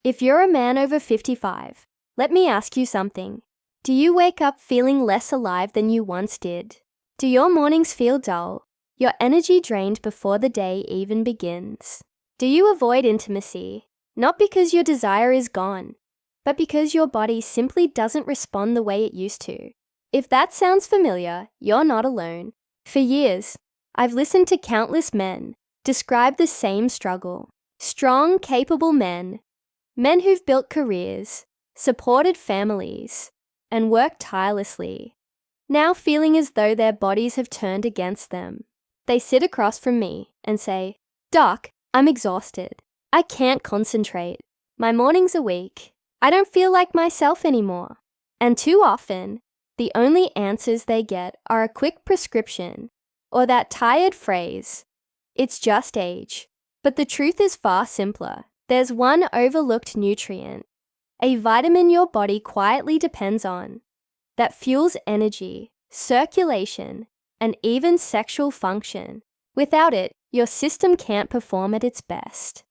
If you're a man over 55, let me ask you something. Do you wake up feeling less alive than you once did? Do your mornings feel dull, your energy drained before the day even begins? Do you avoid intimacy, not because your desire is gone, but because your body simply doesn't respond the way it used to? If that sounds familiar, you're not alone. For years, I've listened to countless men describe the same struggle. Strong, capable men who've built careers, supported families, and worked tirelessly, now feeling as though their bodies have turned against them. They sit across from me and say, "Doc, I'm exhausted. I can't concentrate. My mornings are weak. I don't feel like myself anymore." And too often, the only answers they get are a quick prescription or that tired phrase, "It's just age." But the truth is far simpler. There's one overlooked nutrient, a vitamin your body quietly depends on, that fuels energy, circulation, and even sexual function. Without it, your system can't perform at its best.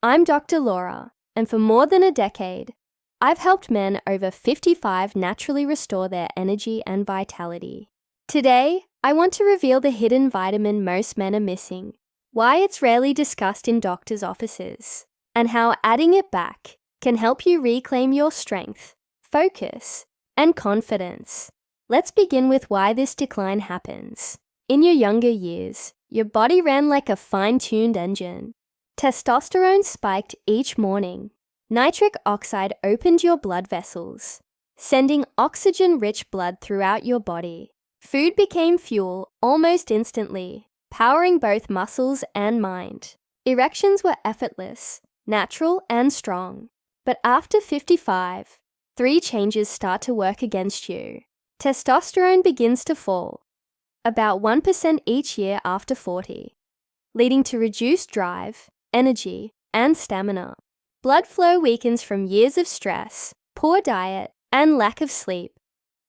I'm Dr. Laura, and for more than a decade, I've helped men over 55 naturally restore their energy and vitality. Today, I want to reveal the hidden vitamin most men are missing, why it's rarely discussed in doctors' offices, and how adding it back can help you reclaim your strength, focus, and confidence. Let's begin with why this decline happens. In your younger years, your body ran like a fine-tuned engine. Testosterone spiked each morning. Nitric oxide opened your blood vessels, sending oxygen-rich blood throughout your body. Food became fuel almost instantly, powering both muscles and mind. Erections were effortless, natural, and strong. But after 55, 3 changes start to work against you. Testosterone begins to fall, about 1% each year after 40, leading to reduced drive, energy, and stamina. Blood flow weakens from years of stress, poor diet, and lack of sleep,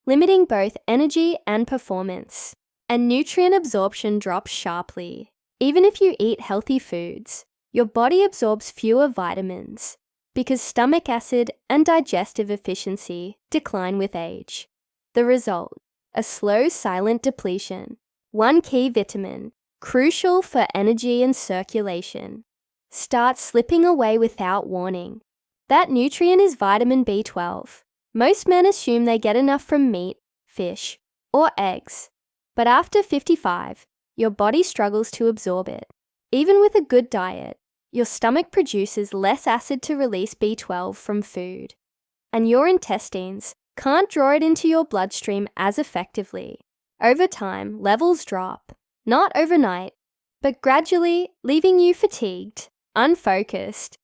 limiting both energy and performance. And nutrient absorption drops sharply. Even if you eat healthy foods, your body absorbs fewer vitamins because stomach acid and digestive efficiency decline with age. The result, a slow, silent depletion. One key vitamin, crucial for energy and circulation, starts slipping away without warning. That nutrient is vitamin B12. Most men assume they get enough from meat, fish, or eggs, but after 55, your body struggles to absorb it. Even with a good diet, your stomach produces less acid to release B12 from food, and your intestines can't draw it into your bloodstream as effectively. Over time, levels drop, not overnight, but gradually, leaving you fatigued, unfocused,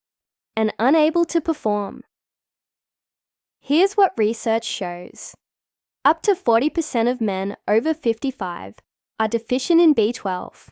and unable to perform. Here's what research shows. Up to 40% of men over 55 are deficient in B12.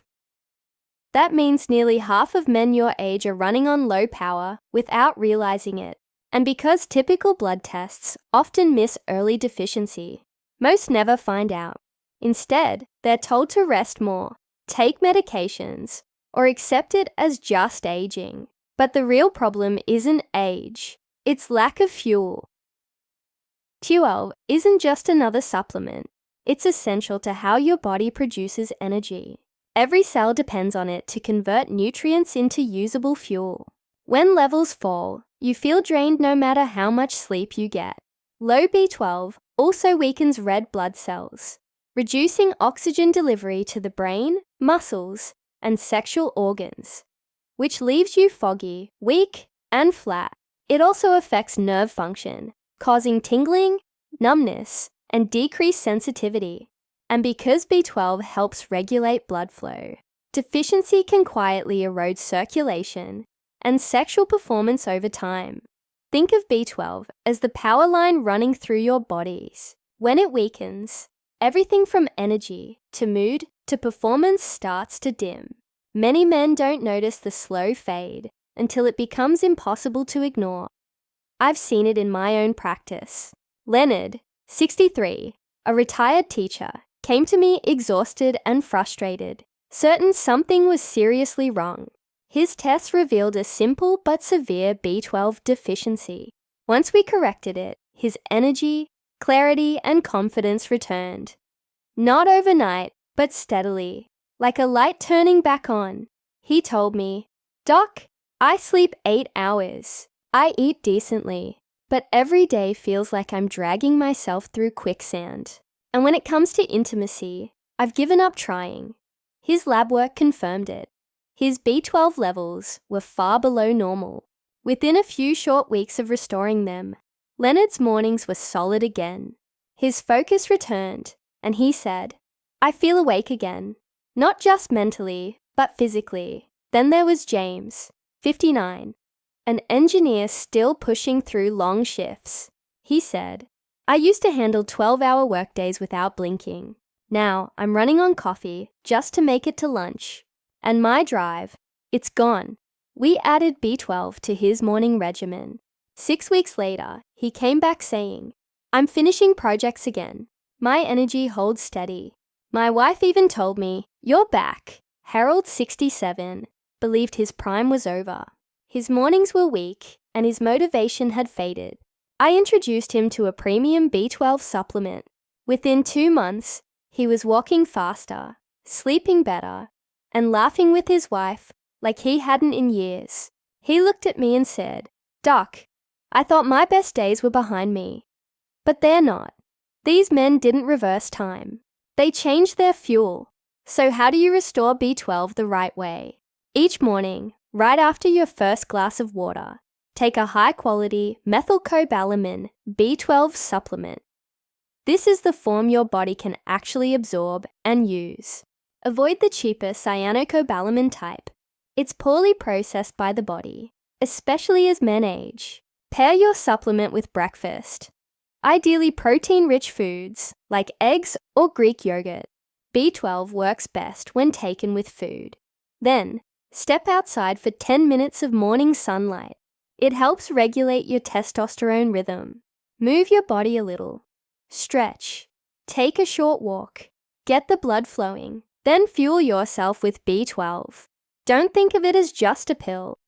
That means nearly half of men your age are running on low power without realizing it. And because typical blood tests often miss early deficiency, most never find out. Instead, they're told to rest more, take medications, or accept it as just aging. But the real problem isn't age, it's lack of fuel. Fuel isn't just another supplement, it's essential to how your body produces energy. Every cell depends on it to convert nutrients into usable fuel. When levels fall, you feel drained no matter how much sleep you get. Low B12 also weakens red blood cells, reducing oxygen delivery to the brain, muscles, and sexual organs, which leaves you foggy, weak, and flat. It also affects nerve function, causing tingling, numbness, and decreased sensitivity. And because B12 helps regulate blood flow, deficiency can quietly erode circulation and sexual performance over time. Think of B12 as the power line running through your bodies. When it weakens, everything from energy to mood to performance starts to dim. Many men don't notice the slow fade until it becomes impossible to ignore. I've seen it in my own practice. Leonard, 63, a retired teacher, came to me exhausted and frustrated, certain something was seriously wrong. His tests revealed a simple but severe B12 deficiency. Once we corrected it, his energy, clarity, and confidence returned. Not overnight, but steadily, like a light turning back on. He told me, "Doc, I sleep 8 hours. I eat decently, but every day feels like I'm dragging myself through quicksand. And when it comes to intimacy, I've given up trying." His lab work confirmed it. His B12 levels were far below normal. Within a few short weeks of restoring them, Leonard's mornings were solid again. His focus returned, and he said, "I feel awake again, not just mentally, but physically." Then there was James, 59, an engineer still pushing through long shifts. He said, "I used to handle 12-hour workdays without blinking. Now I'm running on coffee just to make it to lunch. And my drive, it's gone." We added B12 to his morning regimen. 6 weeks later, he came back saying, "I'm finishing projects again. My energy holds steady." My wife even told me, "You're back." Harold, 67, believed his prime was over. His mornings were weak, and his motivation had faded. I introduced him to a premium B12 supplement. Within 2 months, he was walking faster, sleeping better, and laughing with his wife like he hadn't in years. He looked at me and said, "Doc, I thought my best days were behind me." But they're not. These men didn't reverse time. They changed their fuel. So how do you restore B12 the right way? Each morning, right after your first glass of water, take a high-quality methylcobalamin B12 supplement. This is the form your body can actually absorb and use. Avoid the cheaper cyanocobalamin type. It's poorly processed by the body, especially as men age. Pair your supplement with breakfast. Ideally protein-rich foods like eggs or Greek yogurt. B12 works best when taken with food. Then, step outside for 10 minutes of morning sunlight. It helps regulate your testosterone rhythm. Move your body a little. Stretch. Take a short walk. Get the blood flowing. Then fuel yourself with B12. Don't think of it as just a pill.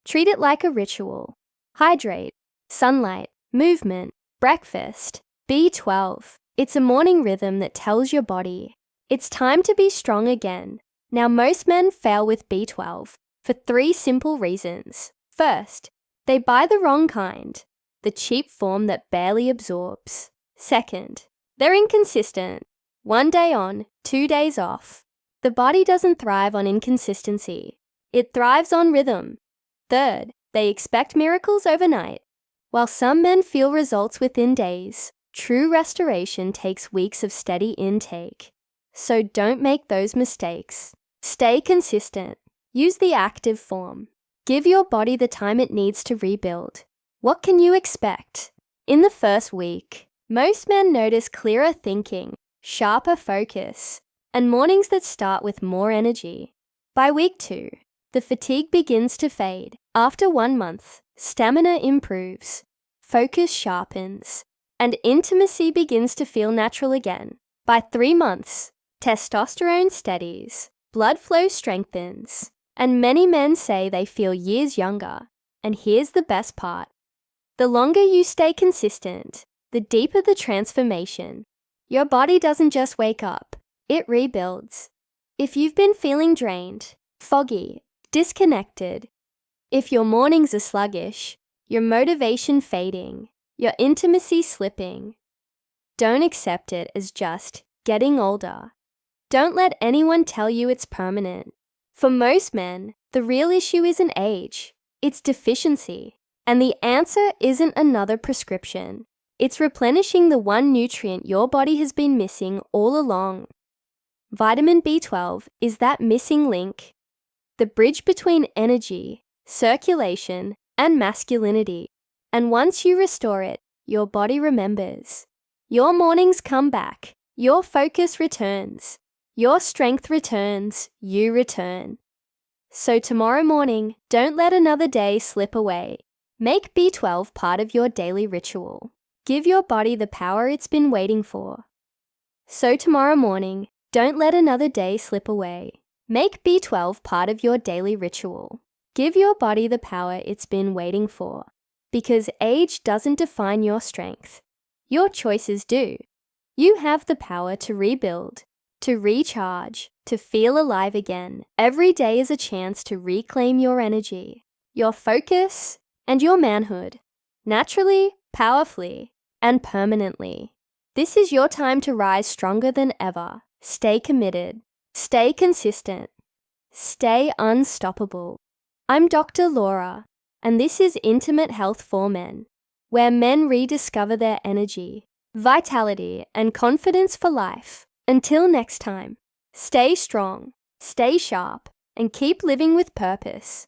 Treat it like a ritual. Hydrate, sunlight, movement, breakfast, B12. It's a morning rhythm that tells your body, it's time to be strong again. Now, most men fail with B12 for 3 simple reasons. First, they buy the wrong kind, the cheap form that barely absorbs. Second, they're inconsistent. 1 day on, 2 days off. The body doesn't thrive on inconsistency. It thrives on rhythm. Third, they expect miracles overnight. While some men feel results within days, true restoration takes weeks of steady intake. So don't make those mistakes. Stay consistent. Use the active form. Give your body the time it needs to rebuild. What can you expect? In the first week, most men notice clearer thinking, sharper focus, and mornings that start with more energy. By week 2, the fatigue begins to fade. After 1 month, stamina improves, focus sharpens, and intimacy begins to feel natural again. By 3 months, testosterone steadies, blood flow strengthens, and many men say they feel years younger. And here's the best part. The longer you stay consistent, the deeper the transformation. Your body doesn't just wake up, it rebuilds. If you've been feeling drained, foggy, disconnected, if your mornings are sluggish, your motivation fading, your intimacy slipping, don't accept it as just getting older. Don't let anyone tell you it's permanent. For most men, the real issue isn't age, it's deficiency. And the answer isn't another prescription. It's replenishing the one nutrient your body has been missing all along. Vitamin B12 is that missing link, the bridge between energy, circulation, and masculinity. And once you restore it, your body remembers. Your mornings come back, your focus returns, your strength returns, you return. So tomorrow morning, don't let another day slip away. Make B12 part of your daily ritual. Give your body the power it's been waiting for. So tomorrow morning, don't let another day slip away. Make B12 part of your daily ritual. Give your body the power it's been waiting for, because age doesn't define your strength. Your choices do. You have the power to rebuild, to recharge, to feel alive again. Every day is a chance to reclaim your energy, your focus, and your manhood, naturally, powerfully, and permanently. This is your time to rise stronger than ever. Stay committed, stay consistent, stay unstoppable. I'm Dr. Laura, and this is Intimate Health for Men, where men rediscover their energy, vitality, and confidence for life. Until next time, stay strong, stay sharp, and keep living with purpose.